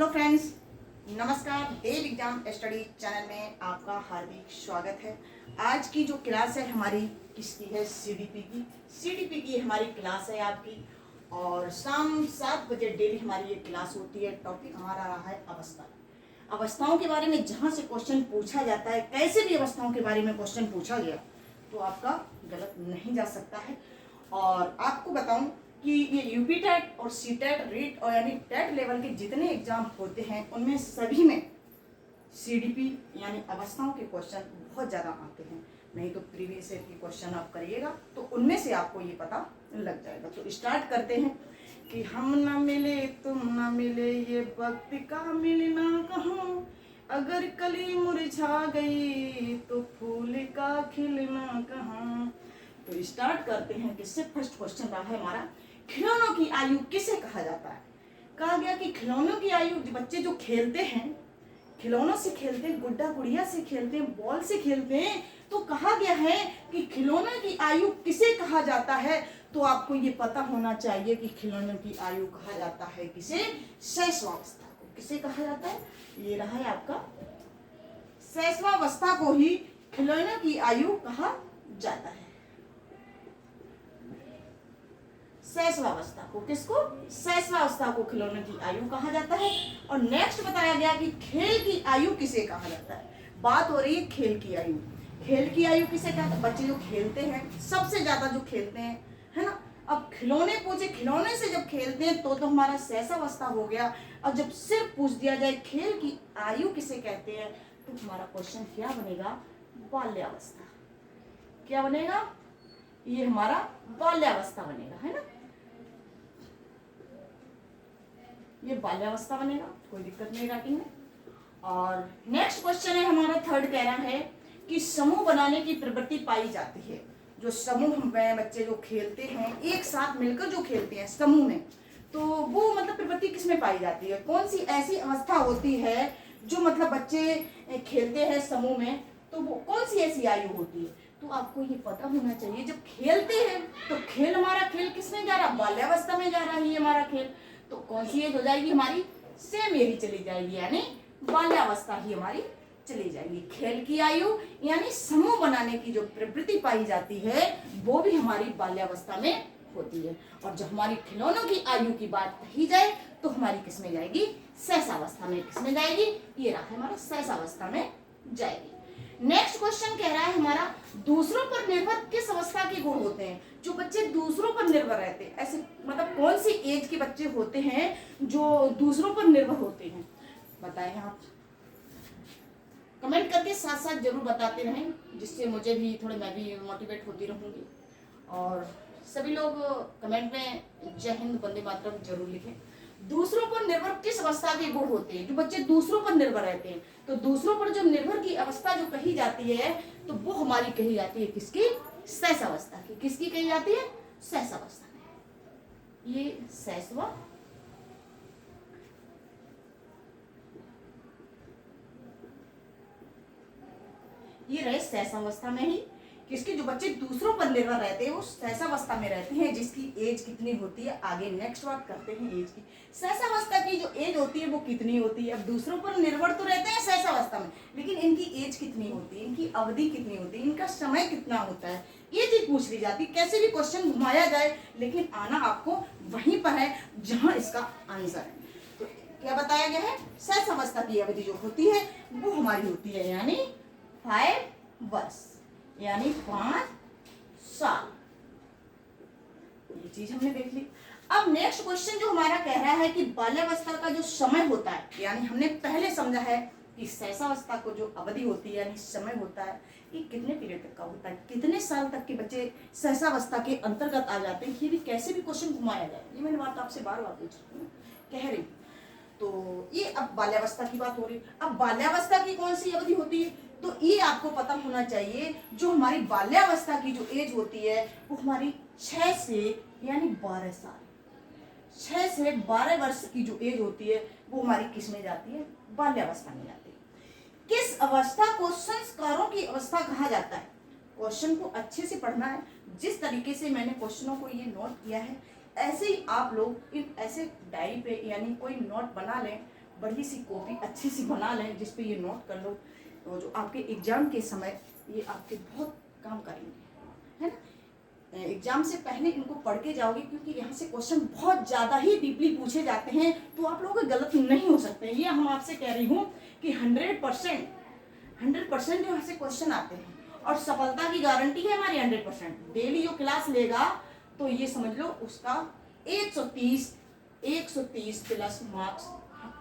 Hello friends, नमस्कार। देव exam study channel में आपका हार्दिक स्वागत है। आज की जो क्लास है हमारी किसकी है? सीडीपी की हमारी क्लास है आपकी। और शाम 7 बजे डेली हमारी ये क्लास होती है। टॉपिक हमारा रहा है अवस्था। अवस्थाओं के बारे में जहाँ से क्वेश्चन पूछा जाता है, कैसे भी अवस्थाओं के बारे में क्वेश्चन पूछा गया तो आपका गलत नहीं जा सकता है। और आपको बताऊं कि ये यूपी टेट और सी टेट रीट और यानी टेट लेवल के जितने एग्जाम होते हैं उनमें सभी में सीडीपी यानी अवस्थाओं के क्वेश्चन बहुत ज़्यादा आते हैं। नहीं तो प्रीवियस ईयर के क्वेश्चन आप करिएगा तो उनमें से आपको ये पता लग जाएगा। तो स्टार्ट करते हैं कि हम ना मिले तुम ना मिले ये वक्त का मिलना कहाँ, अगर कली मुरझा गई तो फूल का खिलना कहाँ। तो स्टार्ट करते हैं। किससे? फर्स्ट क्वेश्चन रहा है हमारा, खिलौनों की आयु किसे कहा जाता है? कहा गया कि खिलौनों की आयु, बच्चे जो खेलते हैं, खिलौनों से खेलते हैं, गुड्डा गुड़िया से खेलते हैं, बॉल से खेलते हैं, तो कहा गया है कि खिलौनों की आयु किसे कहा जाता है? तो आपको ये पता होना चाहिए कि खिलौनों की आयु कहा जाता है किसे? शैशवावस्था को। किसे कहा जाता है? ये रहा है आपका शैशवावस्था को ही खिलौनों की आयु कहा जाता है। शैशवावस्था को किसको? शैशवावस्था को खिलौने की आयु कहा जाता है। और नेक्स्ट बताया गया कि खेल की आयु किसे कहा जाता है। बात हो रही है खेल की आयु। खेल की आयु किसे कहते हैं? बच्चे जो खेलते हैं, सबसे ज्यादा जो खेलते हैं, है ना। अब खिलौने पूछे, खिलौने से जब खेलते हैं तो हमारा शैशवावस्था हो गया। अब जब सिर्फ पूछ दिया जाए खेल की आयु किसे कहते हैं तो हमारा क्वेश्चन क्या बनेगा? बाल्यावस्था। क्या बनेगा? ये हमारा बाल्यावस्था बनेगा, है ना। ये बाल्यावस्था बनेगा, कोई दिक्कत नहीं राइटिंग में। और नेक्स्ट क्वेश्चन है हमारा थर्ड, कह रहा है कि समूह बनाने की प्रवृत्ति पाई जाती है। जो समूह में बच्चे जो खेलते हैं, एक साथ मिलकर जो खेलते हैं समूह में, तो वो मतलब प्रवृत्ति किसमें पाई जाती है? कौन सी ऐसी अवस्था होती है जो मतलब बच्चे खेलते हैं समूह में, तो वो कौन सी ऐसी आयु होती है? तो आपको ये पता होना चाहिए। जब खेलते हैं तो खेल, हमारा खेल किसमें जा रहा? बाल्यावस्था में जा रहा है ये हमारा खेल। तो कौन सी एज हो जाएगी हमारी? सेम एज ही चली जाएगी, यानी बाल्यावस्था ही हमारी चली जाएगी। खेल की आयु यानी समूह बनाने की जो प्रवृत्ति पाई जाती है वो भी हमारी बाल्यावस्था में होती है। और जब हमारी खिलौनों की आयु की बात कही जाए तो हमारी किसमें जाएगी? शैशवावस्था में। किसमें जाएगी? ये रहा हमारा शैशवावस्था में जाएगी। नेक्स्ट क्वेश्चन कह रहा है हमारा, दूसरों पर निर्भर किस अवस्था के गुण होते हैं? जो बच्चे दूसरों पर निर्भर रहते हैं, ऐसे मतलब कौन सी एज के बच्चे होते हैं जो दूसरों पर निर्भर होते हैं? बताएं आप, कमेंट करके साथ साथ जरूर बताते रहें, जिससे मुझे भी थोड़े, मैं भी मोटिवेट होती रहूंगी। और सभी लोग कमेंट में जय हिंद वंदे मातरम जरूर लिखें। दूसरों पर निर्भर किस अवस्था के गुण होते हैं? जो बच्चे दूसरों पर निर्भर रहते हैं, तो दूसरों पर जो निर्भर की अवस्था जो कही जाती है तो वो हमारी कही जाती है किसकी? शैशवावस्था की। किसकी कही जाती है? शैशवावस्था में। ये शैशवा, ये रहे शैशवावस्था में ही किसके? जो बच्चे दूसरों पर निर्भर रहते हैं वो शैशवावस्था में रहते हैं। जिसकी एज कितनी होती है? आगे नेक्स्ट बात करते हैं एज की। शैशवावस्था की जो एज होती है वो कितनी होती है? अब दूसरों पर निर्भर तो रहते हैं शैशवावस्था में, लेकिन इनकी एज कितनी होती है? इनकी अवधि कितनी होती है? इनका समय कितना होता है? ये चीज पूछ ली जाती है। कैसे भी क्वेश्चन घुमाया जाए, लेकिन आना आपको वहीं पर है जहाँ इसका आंसर है। तो क्या बताया गया है? शैशवावस्था की अवधि जो होती है वो हमारी होती है यानी 5 वर्ष, यानी 5 साल। ये चीज हमने देख ली। अब नेक्स्ट क्वेश्चन जो हमारा कह रहा है कि बाल्यावस्था का जो समय होता है, यानी हमने पहले समझा है कि शैशवावस्था को जो अवधि होती है यानी समय होता है, ये कितने पीरियड तक का होता है? कितने साल तक के बच्चे शैशवावस्था के अंतर्गत आ जाते हैं? ये भी कैसे भी क्वेश्चन घुमाया जाए, ये मैंने बात आपसे बार बार पूछ रही हूँ, कह रही। तो ये अब बाल्यावस्था की बात हो रही। अब बाल्यावस्था की कौन सी अवधि होती है? तो ये आपको पता होना चाहिए। जो हमारी बाल्यावस्था की जो एज होती है वो हमारी 6 से यानी 12 साल, 6 से 12 वर्ष की जो एज होती है वो हमारी किस में जाती है? बाल्यावस्था में जाती है। किस अवस्था को संस्कारों की अवस्था कहा जाता है? क्वेश्चन को अच्छे से पढ़ना है। जिस तरीके से मैंने क्वेश्चनों को ये नोट किया है, ऐसे ही आप लोग इन ऐसे डायरी पे यानी कोई नोट बना लें, बड़ी सी कॉपी अच्छी सी बना लें जिस पे ये नोट कर लो, तो जो आपके एग्जाम के समय ये आपके बहुत काम करेंगे, है ना। एग्जाम से पहले इनको पढ़ के जाओगे, क्योंकि यहाँ से क्वेश्चन बहुत ज़्यादा ही डीपली पूछे जाते हैं, तो आप लोगों के गलत नहीं हो सकते। ये हम आपसे कह रही हूँ कि 100% जो यहाँ से क्वेश्चन आते हैं, और सफलता की गारंटी है हमारी 100%। डेली जो क्लास लेगा तो ये समझ लो उसका 130 प्लस मार्क्स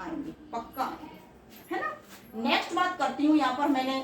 आएंगे, पक्का आएंगे, है ना। नेक्स्ट बात करती हूँ, यहाँ पर मैंने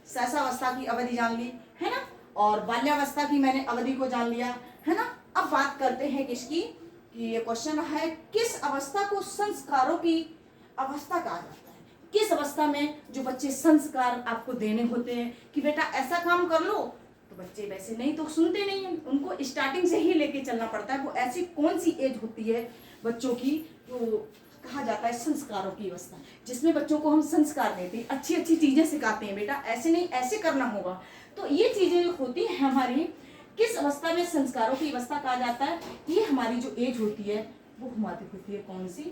शैशवावस्था की अवधि जान ली, है ना, और बाल्यावस्था की मैंने अवधि को जान लिया, है ना। अब बात करते हैं किसकी, कि ये क्वेश्चन है किस अवस्था को संस्कारों की अवस्था कहा जाता है। किस अवस्था में जो बच्चे संस्कार आपको देने होते हैं कि बेटा ऐसा काम कर लो, तो बच्चे वैसे नहीं तो सुनते नहीं हैं, उनको स्टार्टिंग से ही लेके चलना पड़ता है। वो ऐसी कौन सी एज होती है बच्चों की जो कहा जाता है संस्कारों की अवस्था, जिसमें बच्चों को हम संस्कार देते हैं, अच्छी अच्छी चीजें सिखाते हैं, बेटा ऐसे नहीं ऐसे करना होगा। तो ये चीजें जो होती हैं हमारी, किस अवस्था में संस्कारों की अवस्था कहा जाता है, ये हमारी जो एज होती है वो हमारी होती है कौन सी,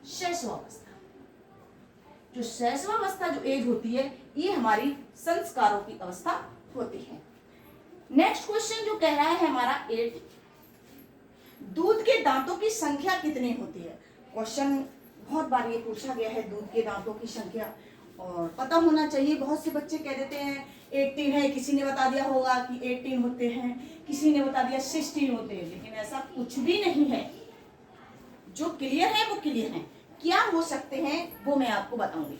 शैशवावस्था। जो शैशवावस्था जो एज होती है ये हमारी संस्कारों की अवस्था होती है। नेक्स्ट क्वेश्चन जो कह रहा है हमारा 8, दूध के दांतों की संख्या कितनी होती है। क्वेश्चन बहुत बार ये पूछा गया है, दूध के दांतों की संख्या, और पता होना चाहिए। बहुत से बच्चे कह देते हैं 18 है, किसी ने बता दिया होगा कि 18 होते हैं, किसी ने बता दिया 16 होते हैं, लेकिन ऐसा कुछ भी नहीं है। जो क्लियर है वो क्लियर है, क्या हो सकते हैं वो मैं आपको बताऊंगी।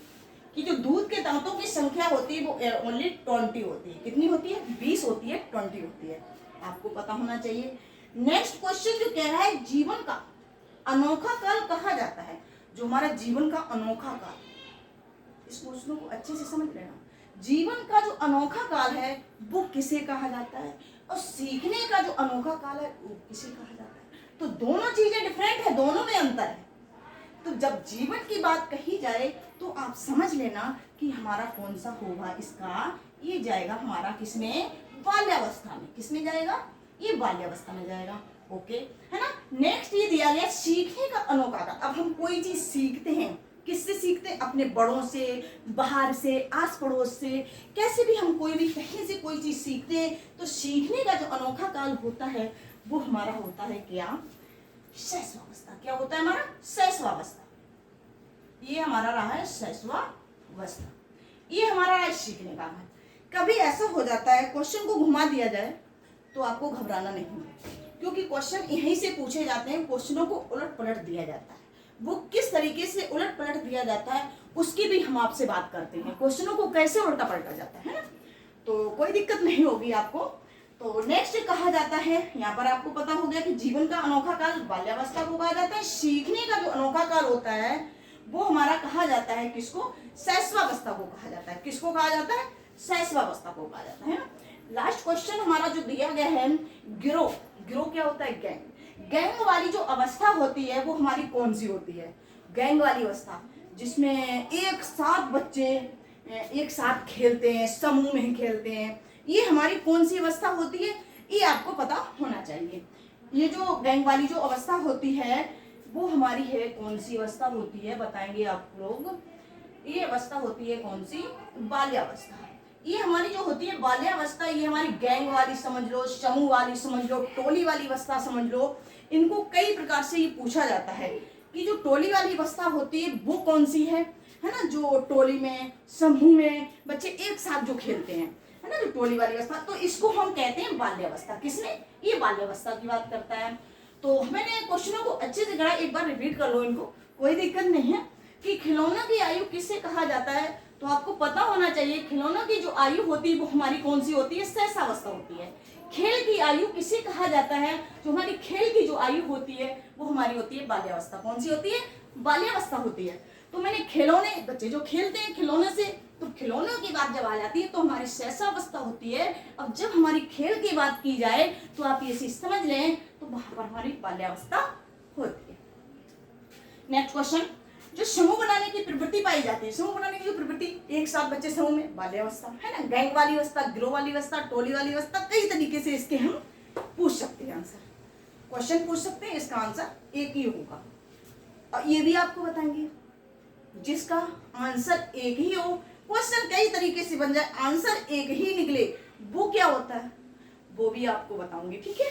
कि जो दूध के दांतों की संख्या होती है वो ओनली 20 होती है। कितनी होती है, 20 होती है, 20 होती है, आपको पता होना चाहिए। नेक्स्ट क्वेश्चन जो कह रहा है जीवन का अनोखा काल कहा जाता है। जो हमारा जीवन का अनोखा काल, इस क्वेश्चन को अच्छे से समझ लेना। जीवन का जो अनोखा काल है वो किसे कहा जाता है, और सीखने का जो अनोखा काल है वो किसे कहा जाता है। तो दोनों चीजें डिफरेंट है, दोनों में अंतर है। तो जब जीवन की बात कही जाए तो आप समझ लेना कि हमारा कौन सा होगा इसका, ये जाएगा हमारा किसमें, बाल्यावस्था में। किसमें जाएगा, ये बाल्यावस्था में जाएगा। ओके, है ना। नेक्स्ट ये दिया गया सीखने का अनोखा काल। अब हम कोई चीज सीखते हैं, किससे सीखते हैं, अपने बड़ों से, बाहर से, आस पड़ोस से, कैसे भी हम कोई भी कहीं से कोई चीज सीखते हैं। तो सीखने का जो अनोखा काल होता है वो हमारा होता है क्या, शैशवावस्था। क्या होता है हमारा, शैशवावस्था। ये हमारा रहा है शैशवावस्था, ये हमारा रहा है सीखने का है। कभी ऐसा हो जाता है क्वेश्चन को घुमा दिया जाए तो आपको घबराना नहीं है, क्योंकि क्वेश्चन यहीं से पूछे जाते हैं। क्वेश्चनों को उलट पलट दिया जाता है, वो किस तरीके से उलट पलट दिया जाता है उसकी भी हम आपसे बात करते हैं। क्वेश्चनों को कैसे उल्टा पलटा जाता है ना, तो कोई दिक्कत नहीं होगी आपको। तो नेक्स्ट कहा जाता है, यहाँ पर आपको पता हो गया कि जीवन का अनोखा काल बाल्यावस्था को कहा जाता है। सीखने का जो अनोखा काल होता है वो हमारा कहा जाता है किसको, शैशवावस्था को कहा जाता है। किसको कहा जाता है, शैशवावस्था को कहा जाता है ना। लास्ट क्वेश्चन हमारा जो दिया गया है, गिरोह। गिरोह क्या होता है, गैंग। गैंग वाली जो अवस्था होती है वो हमारी कौन सी होती है, गैंग वाली अवस्था, जिसमें एक साथ बच्चे एक साथ खेलते हैं, समूह में खेलते हैं। ये हमारी कौन सी अवस्था होती है, ये आपको पता होना चाहिए। ये जो गैंग वाली जो अवस्था होती है वो हमारी है कौन सी अवस्था होती है, बताएंगे आप लोग। ये अवस्था होती है कौन सी, बाल्यावस्था। ये हमारी जो होती है बाल्यावस्था, ये हमारी गैंग वाली समझ लो, समूह वाली समझ लो, टोली वाली अवस्था समझ लो। इनको कई प्रकार से ये पूछा जाता है कि जो टोली वाली अवस्था होती है वो कौन सी है ना। जो टोली में, समूह में बच्चे एक साथ जो खेलते हैं, है ना, जो टोली वाली अवस्था, तो इसको हम कहते हैं बाल्यावस्था। किसमें, ये बाल्यावस्था की बात करता है। तो मैंने क्वेश्चनों को अच्छे से गढ़ा, एक बार रिपीट कर लो इनको, कोई दिक्कत नहीं है। कि खिलौना की आयु किससे कहा जाता है, तो आपको पता होना चाहिए खिलौना की जो आयु होती है वो हमारी कौन सी होती है, शैशवावस्था होती है। खेल की आयु किसे कहा जाता है, जो हमारी खेल की जो आयु होती है वो हमारी होती है बाल्यावस्था। कौन सी होती है, बाल्यावस्था होती है। तो मैंने खिलौने, बच्चे जो खेलते हैं खिलौने से, तो खिलौनों की बात जब आ जाती है तो हमारी शैशवावस्था होती है। अब जब हमारी खेल की बात की जाए तो आप ये चीज समझ लें, तो वहां पर हमारी बाल्यावस्था होती है। नेक्स्ट क्वेश्चन, जो समूह बनाने की प्रवृत्ति पाई जाती है, समूह बनाने की जो प्रवृत्ति, एक साथ बच्चे समूह में, बाल्यावस्था है ना। गैंग वाली अवस्था, गिरोह वाली अवस्था, टोली वाली अवस्था, कई तरीके से इसके हम पूछ सकते हैं आंसर, क्वेश्चन पूछ सकते हैं। इसका आंसर एक ही होगा और ये भी आपको बताएंगे। जिसका आंसर एक ही हो, क्वेश्चन कई तरीके से बन जाए, आंसर एक ही निकले, वो क्या होता है वो भी आपको बताऊंगी, ठीक है।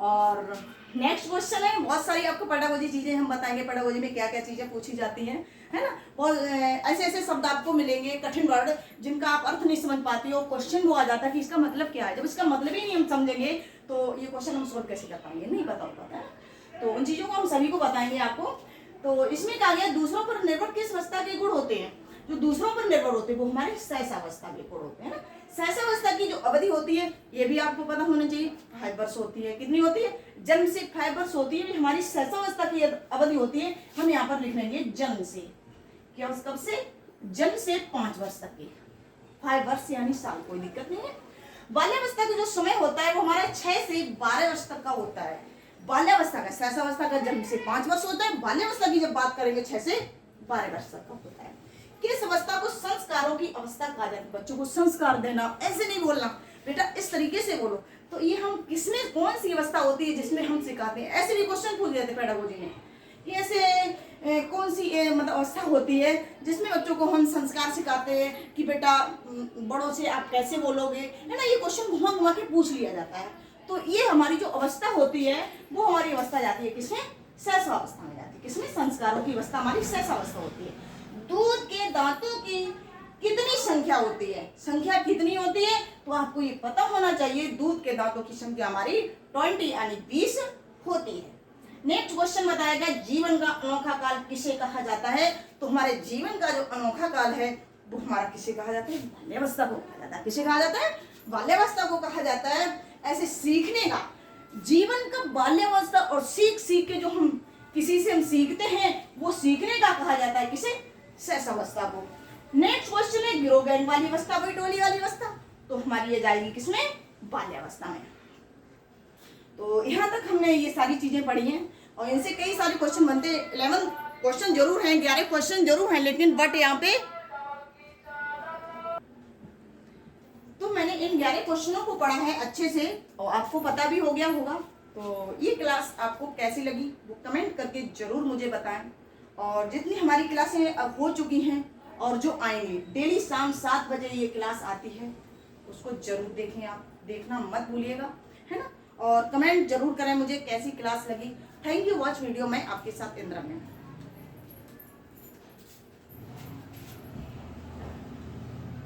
और नेक्स्ट क्वेश्चन है, बहुत सारी आपको पेडागोजी चीजें हम बताएंगे, पेडागोजी में क्या क्या चीजें पूछी जाती हैं, है ना। बहुत ऐसे ऐसे शब्द आपको मिलेंगे, कठिन वर्ड जिनका आप अर्थ नहीं समझ पाती हो, क्वेश्चन वो आ जाता है कि इसका मतलब क्या है। जब इसका मतलब ही नहीं हम समझेंगे तो ये क्वेश्चन हम सोल्व कैसे कर पाएंगे, नहीं पता होता है। तो उन चीजों को हम सभी को बताएंगे आपको। तो इसमें कहा गया दूसरों पर निर्भर किस अवस्था के गुण होते हैं, जो दूसरों पर निर्भर होते हैं वो हमारे सहसावस्था के गुण होते हैं ना। सहसावस्था की जो अवधि होती है ये भी आपको पता होना चाहिए, 5 वर्ष होती है। कितनी होती है? जन्म से 5 वर्ष होती है, हमारी सहसावस्था की अवधि होती है। हम यहाँ पर लिख लेंगे जन्म से, क्या कब से? जन्म से 5 वर्ष तक की, 5 वर्ष यानी साल, कोई दिक्कत नहीं है। बाल्यावस्था का जो समय होता है वो हमारा 6 से 12 वर्ष तक का होता है। बाल्यावस्था का, सहसावस्था का जन्म से 5 वर्ष होता है, बाल्यावस्था की जब बात करेंगे 6 से 12 वर्ष तक का होता है। किस अवस्था को संस्कारों की अवस्था कहा जाता है? बच्चों को संस्कार देना, ऐसे नहीं बोलना बेटा, इस तरीके से बोलो। तो ये हम किसमें, कौन सी अवस्था होती है जिसमें हम सिखाते हैं? ऐसे भी क्वेश्चन पूछ देते पेडागोजी में, ये ऐसे कौन सी मतलब अवस्था होती है जिसमें बच्चों को हम संस्कार सिखाते हैं कि बेटा बड़ों से आप कैसे बोलोगे, है ना। ये क्वेश्चन घुमा घुमा के पूछ लिया जाता है। तो ये हमारी जो अवस्था होती है वो हमारी अवस्था जाती है किसमें? सहसावस्था में जाती है। किसमें? संस्कारों की अवस्था हमारी सहसावस्था होती है। दूध के दांतों की कितनी संख्या होती है? संख्या कितनी होती है तो आपको ये पता होना चाहिए। दूध के दांतों की संख्या हमारी 20 यानी 20 होती है। नेक्स्ट क्वेश्चन बताएगा जीवन का अनोखा काल किसे कहा जाता है? तो हमारे जीवन का जो अनोखा काल है वो हमारा किसे कहा जाता है? बाल्यावस्था को कहा जाता है। किसे कहा जाता है? बाल्यावस्था को कहा जाता है। ऐसे सीखने का, जीवन का बाल्यावस्था और सीख सीख के जो हम किसी से हम सीखते हैं वो सीखने का कहा जाता है किसे? सहसावस्था को। नेक्स्ट क्वेश्चन है गिरो गैंग वाली अवस्था, कोई टोली वाली अवस्था, तो हमारी ये जाएगी किसमें? बाल्यावस्था में। तो यहाँ तक हमने ये सारी चीजें पढ़ी हैं और इनसे कई सारे क्वेश्चन बनते हैं। 11 क्वेश्चन जरूर हैं, 11 क्वेश्चन जरूर हैं, लेकिन बट यहाँ पे तो मैंने इन 11 क्वेश्चनों को पढ़ा है अच्छे से और आपको पता भी हो गया होगा। तो ये क्लास आपको कैसी लगी वो कमेंट करके जरूर मुझे बताएं। और जितनी हमारी क्लासें अब हो चुकी हैं और जो आएंगी, डेली शाम 7 बजे ये क्लास आती है, उसको जरूर देखें, आप देखना मत भूलिएगा, है ना। और कमेंट जरूर करें मुझे कैसी क्लास लगी। Thank you watch video. मैं आपके साथ इंद्रा में।